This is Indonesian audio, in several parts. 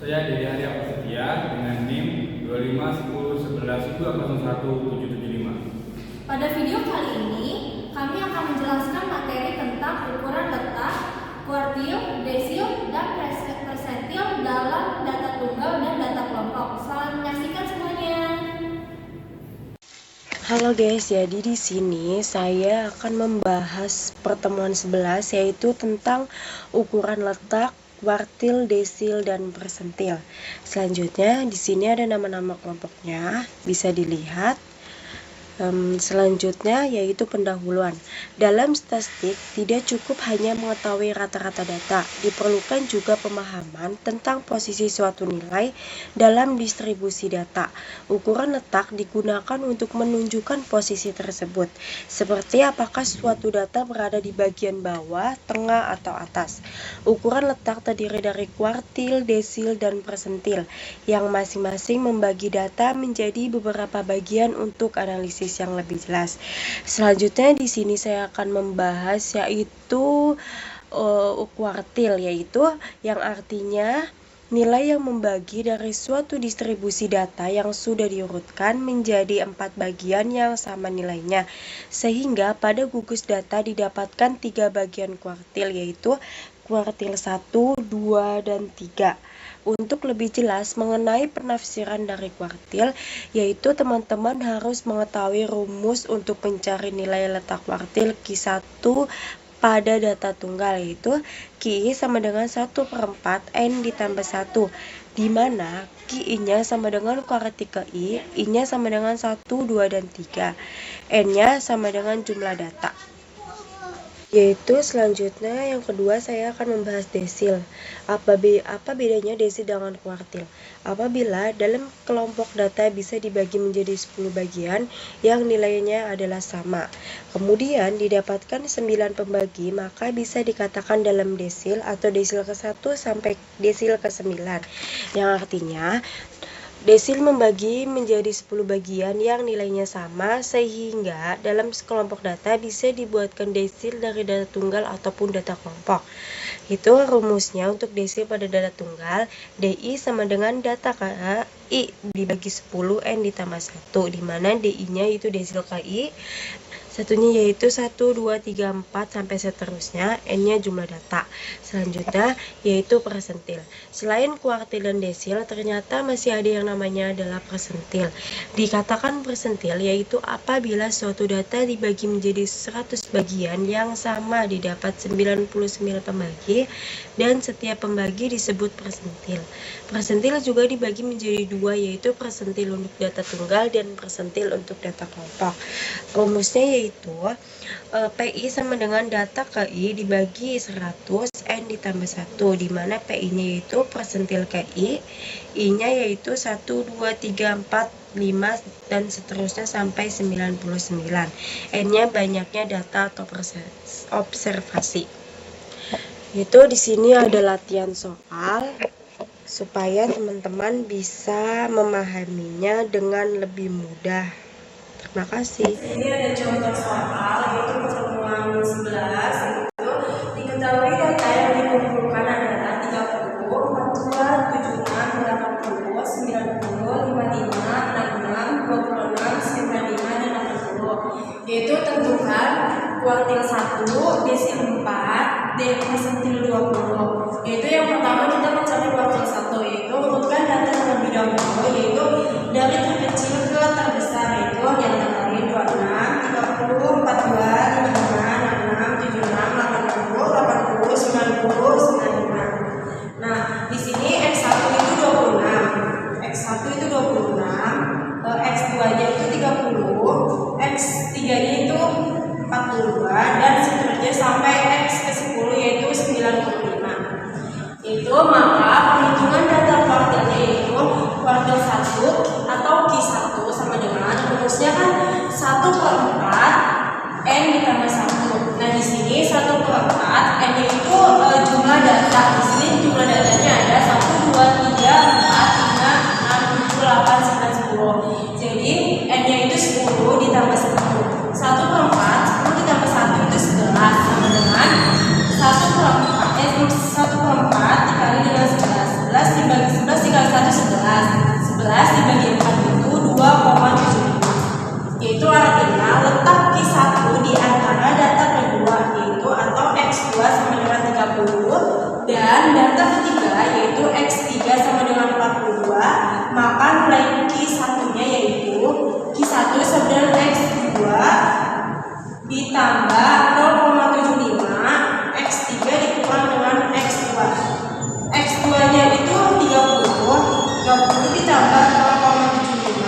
Saya Dede Arya Prasetya dengan NIM 251011220175. Pada video kali ini, kami akan menjelaskan materi tentang ukuran letak, kuartil, desil, dan persentil dalam data tunggal dan data kelompok. Selamat menyaksikan semuanya. Halo guys, jadi di sini saya akan membahas pertemuan 11 yaitu tentang ukuran letak, kuartil, desil, dan persentil. Selanjutnya di sini ada nama-nama kelompoknya, bisa dilihat. Selanjutnya yaitu pendahuluan. Dalam statistik tidak cukup hanya mengetahui rata-rata data, diperlukan juga pemahaman tentang posisi suatu nilai dalam distribusi data. Ukuran letak digunakan untuk menunjukkan posisi tersebut, seperti apakah suatu data berada di bagian bawah, tengah, atau atas. Ukuran letak terdiri dari kuartil, desil, dan persentil, yang masing-masing membagi data menjadi beberapa bagian untuk analisis yang lebih jelas. Selanjutnya di sini saya akan membahas yaitu kuartil, yaitu yang artinya nilai yang membagi dari suatu distribusi data yang sudah diurutkan menjadi 4 bagian yang sama nilainya, sehingga pada gugus data didapatkan 3 bagian kuartil, yaitu kuartil 1, 2, dan 3. Untuk lebih jelas mengenai penafsiran dari kuartil, yaitu teman-teman harus mengetahui rumus untuk mencari nilai letak kuartil Q1 pada data tunggal, yaitu Q sama dengan 1/4 N ditambah 1, di mana Q-nya sama dengan kuartil I, I-nya sama dengan 1, 2, dan 3, N-nya sama dengan jumlah data. Yaitu selanjutnya yang kedua saya akan membahas desil. Apa bedanya desil dengan kuartil? Apabila dalam kelompok data bisa dibagi menjadi 10 bagian yang nilainya adalah sama, kemudian didapatkan 9 pembagi, maka bisa dikatakan dalam desil atau desil ke-1 sampai desil ke-9, yang artinya desil membagi menjadi 10 bagian yang nilainya sama, sehingga dalam kelompok data bisa dibuatkan desil dari data tunggal ataupun data kelompok. Itu rumusnya untuk desil pada data tunggal, DI sama dengan data KI dibagi 10 N ditambah 1, di mana DI-nya itu desil KI, satunya yaitu 1, 2, 3, 4 sampai seterusnya, N-nya jumlah data. Selanjutnya yaitu persentil. Selain kuartil dan desil, ternyata masih ada yang namanya adalah persentil. Dikatakan persentil yaitu apabila suatu data dibagi menjadi 100 bagian yang sama didapat 99 pembagi, dan setiap pembagi disebut persentil. Persentil juga dibagi menjadi 2, yaitu persentil untuk data tunggal dan persentil untuk data kelompok. Rumusnya yaitu PI sama dengan data KI dibagi 100 N ditambah 1, di mana PI-nya yaitu persentil KI, I-nya yaitu 1, 2, 3, 4, 5, dan seterusnya sampai 99. N-nya banyaknya data atau observasi. Itu di sini ada latihan soal supaya teman-teman bisa memahaminya dengan lebih mudah. Terima kasih. Ini ada contoh soal yaitu pertemuan 11, itu diketahui data yang dikumpulkan adalah 30, 42, 76, 80, 90, 55, 66, 26, 95, dan 80. Yaitu tentukan kuartil 1, desil 4, dan persentil 20. Yaitu yang pertama kita mencari kuartil 1, yaitu urutkan data terlebih dahulu, yaitu dari terkecil ke terbesar, yaitu yang tadi 26, 30, 42, 55, 66, 76, 80, 80, 90, 95. Nah, di sini X1 itu 26, X1 itu 26, X2-nya itu 30, X3-nya itu 42, dan seterusnya sampai X ke-10 yaitu 95. Itu maka perhitungan data kuartilnya yaitu kuartil 1 atau Q1 sama dengan rumusnya kan 1/4 N ditambah 1. Nah, di sini 1/4 N-nya itu jumlah data. Di sini jumlah datanya ada 1, 2, 3, 4, 5, 6, 7, 8, 9, 10. Jadi N-nya itu 10 ditambah 1. 1/4, 10 ditambah 1 itu 11 sama dengan 1/4 dikali dengan dibagi 4 itu 2,75. Yaitu artinya letak Q1 di antara data kedua yaitu atau X2 sama dengan 30 dan data ketiga yaitu X3 sama dengan 42, maka nilai Q1-nya yaitu Q1 sama dengan X2 ditambah 0,75 X3 dikurang dengan X2. X2-nya itu 30 ditambah 0,75,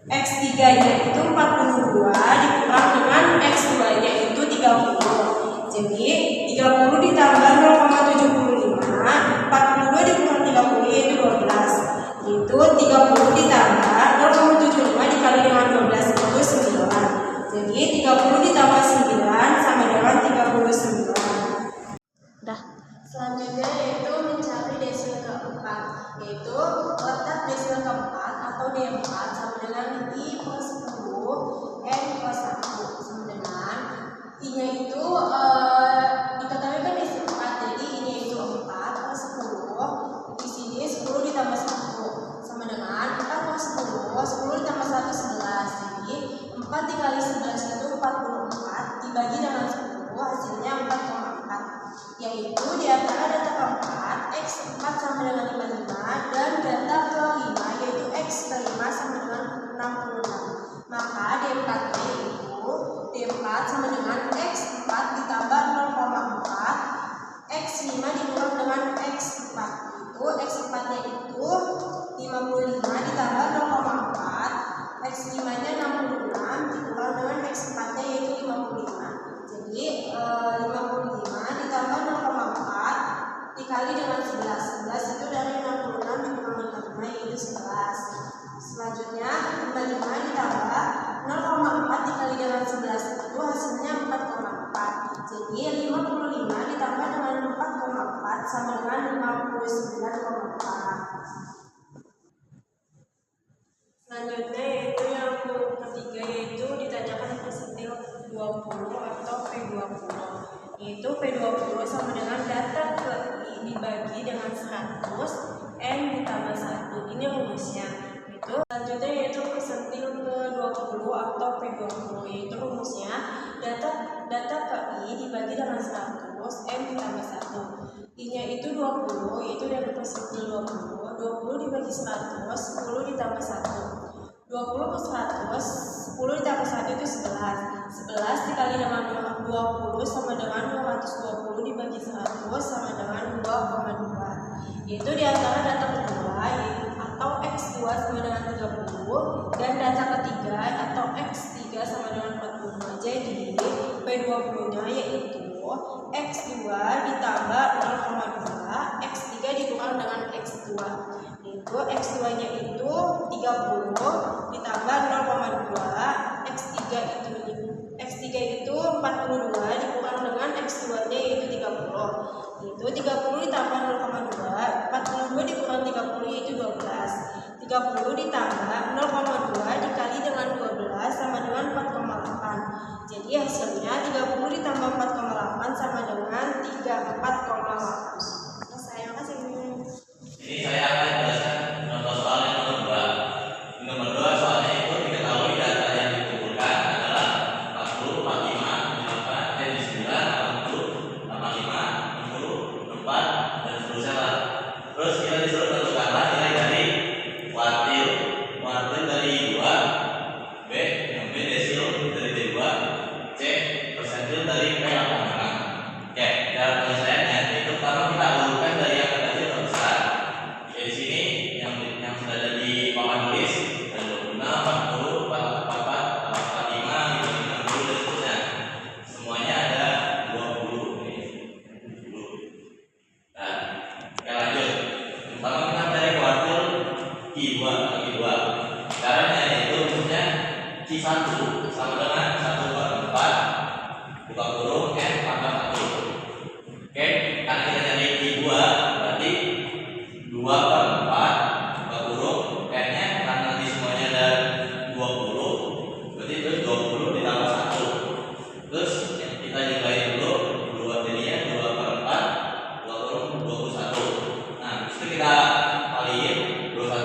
X3-nya itu 42 dikurang dengan X2-nya itu 30. Jadi 30 ditambah 0,75, 42 dikurang 30 yaitu 12. Itu 30 ditambah 0,75 dikali dengan 12 itu 9. Jadi 30 ditambah 9 sama dengan 39. Dah. Selanjutnya yaitu mencari desil keempat, yaitu letak desil keempat atau D4 sama dengan I per 10 N per 1 sama dengan I-nya itu diketahui kan desil 4, jadi I-nya itu 4 per 10, di sini 10 ditambah 1 sama dengan 4 per 10 ditambah 1 11, jadi 4 dikali 11 itu 44 dibagi dengan 10 hasilnya 4,4, yaitu di antara data keempat X4 sama dengan 55 dan data kelima yaitu X kelima sama dengan 66. Maka D4 itu D4 sama dengan X4 ditambah 0,4 X5 dikurang dengan X4, itu X4-nya itu 55 ditambah 0,4 X5-nya 66 dikurang dengan X4-nya yaitu 55. Jadi 55 ditambah 0,4 dikali dengan 11 itu dari 66 dikurang dengan 5 yaitu 11. Selanjutnya 55 ditambah 0,4 dikali dengan 11 itu hasilnya 4,4. Jadi 55 ditambah dengan 4,4 sama dengan 59,4. Selanjutnya yaitu yang ketiga yaitu ditanyakan persentil 20 atau P20, yaitu P20 sama dengan data ke I dibagi dengan 100 N ditambah 1, ini rumusnya. Itu selanjutnya yaitu persentil ke-20 atau P20, yaitu rumusnya data ke I dibagi dengan 100 N ditambah 1. I-nya itu 20, yaitu dari persentil 20 dibagi 100, 10 ditambah 1. 20 per 100, 10 ditambah 1 itu 11. 11 dikali dengan 20 sama dengan 220 dibagi 100 sama dengan 2,2. Yaitu di antara data kedua atau X2 sama dengan 30 dan data ketiga atau X3 sama dengan 45. Jadi P20-nya yaitu X2 ditambah 0,2 X3 dikurang dengan X2. Itu X2-nya itu 30 ditambah 0,2 X3 itu 42 dikurang dengan X2-nya yaitu 30. Itu 30 ditambah 0,2, 42 dikurang 30 yaitu 12. 30 ditambah 0,2 dikali dengan 12 sama dengan 4,8. Jadi hasilnya 30 ditambah 4,8 sama dengan 34,8. Saya kasih ini saya akan jelaskan contoh soal yang nomor 2. Nomor 2 soalnya itu diketahui data yang dikumpulkan adalah 40, 45, 58, 9, 80, 85, 60, 4 dan seterusnya. Terus kita disuruh tentukanlah nilai dari kuartil dari 2, B desil dari D2, C persentil dari P8. Oke, cara penyelesaiannya itu pertama kita urutkan dari yang kecil ke besar. Di sini yang sudah ada di papan tulis ada 26, 40, 44, 45, 60 dan seterusnya. Semuanya ada 20. Nah, kita lanjut. Pertama kita cari kuartil Q2. Caranya yaitu rumusnya Q1 sama dengan 1/4 buka kurung N pangkat 1. Oke, karena kita cari Q2 berarti 2/4 buka kurung N-nya karena nanti semuanya ada 20, berarti terus 20 ditambah 1. Terus kita nilai dulu 2 jadinya 2/4 buka kurung 21. Nah, itu kita kaliin 21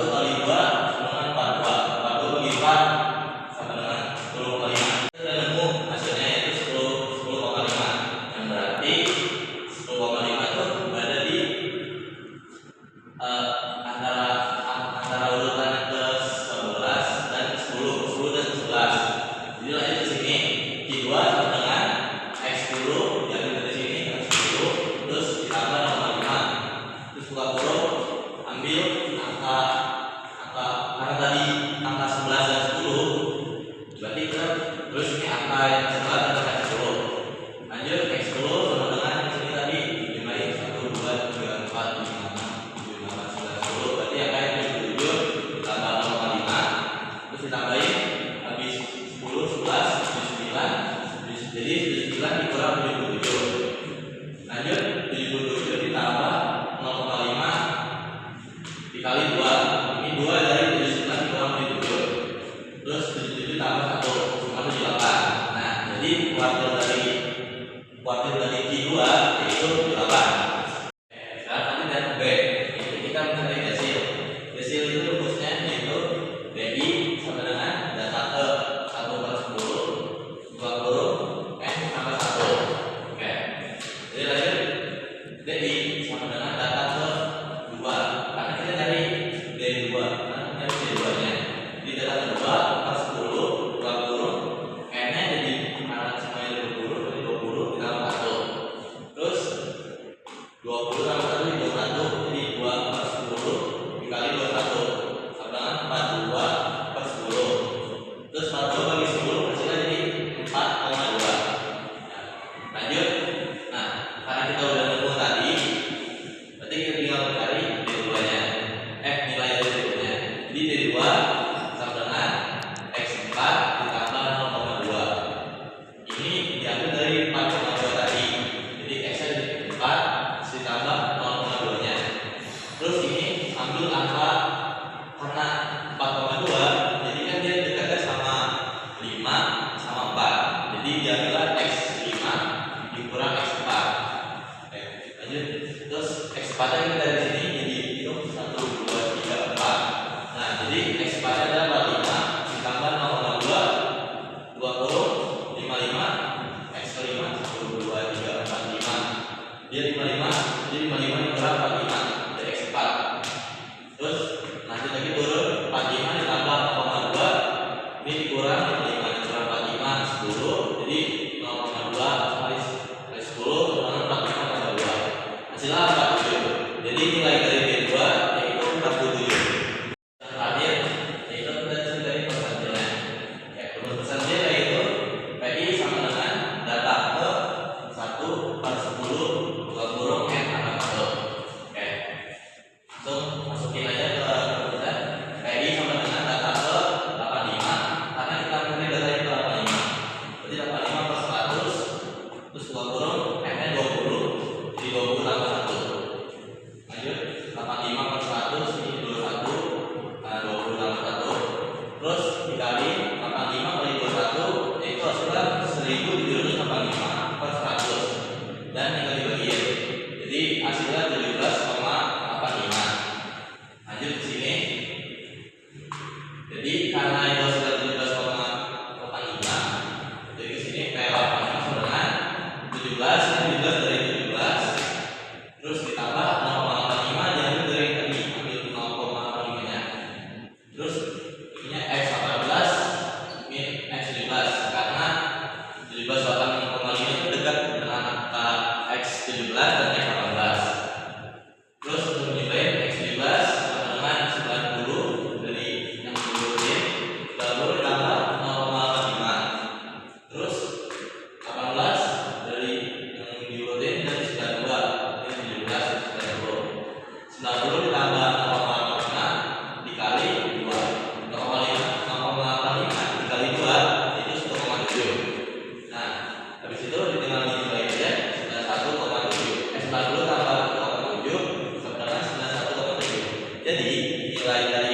data kedua per 10 kurang kurung n-nya jadi karena semuanya 20 jadi 20 ditambah 1. Terus 20 tambah 1 jadi 21, jadi 2 per 10 dikali 21 sama dengan 42 per 10. Terus 42 bagi 10 hasilnya jadi 4,2. Lanjut. Nah, karena kita udah nemu tadi, berarti kita tinggal mencari derivatifnya. Nilai derivatifnya. Jadi D2 sama dengan X4 ditambah 0,2. Ini diambil dari 4,2 tadi. Jadi X-nya jadi 4 ditambah 0,2-nya. Terus ini ambil angka karena 4,2, jadi kan dia dekatnya sama 5 sama 4. Jadi diambillah X5 dikurang X4. Oke, lanjut. Terus X4 nya kita dari sini jadi itu 1, 2, 3, 4. Nah, jadi X4 nya adalah 45 ditambah 0,2 kurung 55 X ke 5 1, 2, 3, 4, 5. Dia 55, jadi 55 dikurang 45 dari X4. Terus lanjut lagi turun 45 ditambah 0,2 ini dikurang 55 dikurang 45 10, jadi 0,2 kali 10 dengan 45 tambah 2 hasilnya 47. Jadi nilai dari D2 yaitu 47. Terakhir yaitu kita dari persentilnya. Ya, persentil yaitu PI sama dengan data ke 1 per 10 dua kurung n tambah 1. Oke, langsung masukin aja ke komputer. PI sama dengan data ke 85 karena kita punya data ke 85. Berarti 85 per 100 terus dua kurung n-nya 20 jadi 20 tambah 1. Lanjut 85 per 100 ini 21 nah 20 tambah 1. Terus dikali 85 kali 21 yaitu hasilnya 1000 dikali 85 per 100 dan tinggal dibagiin. Jadi hasilnya 17,85. Lanjut ke sini. Jadi karena itu sudah 17,85, jadi ke sini P8 sama dengan 17, ini 17 dari 17. Terus ditambah 0,85 diambil dari tadi, ambil 0,85-nya. Terus ininya X18 ini X17 karena 17,85 itu dekat dengan angka X17 dan X18. Terus untuk nilai X17 sama dengan 90 dari yang diurutin 90 ditambah 0,85. Terus 18 dari yang diurutin dari 92 ini 17 dan 90. 90 ditambah 0,85 dikali 2. 0,85 dikali 2 itu 1,7. Nah, habis itu tinggal nilai aja 91,7. 90 tambah 1,7 sama dengan 91,7. Jadi nilai dari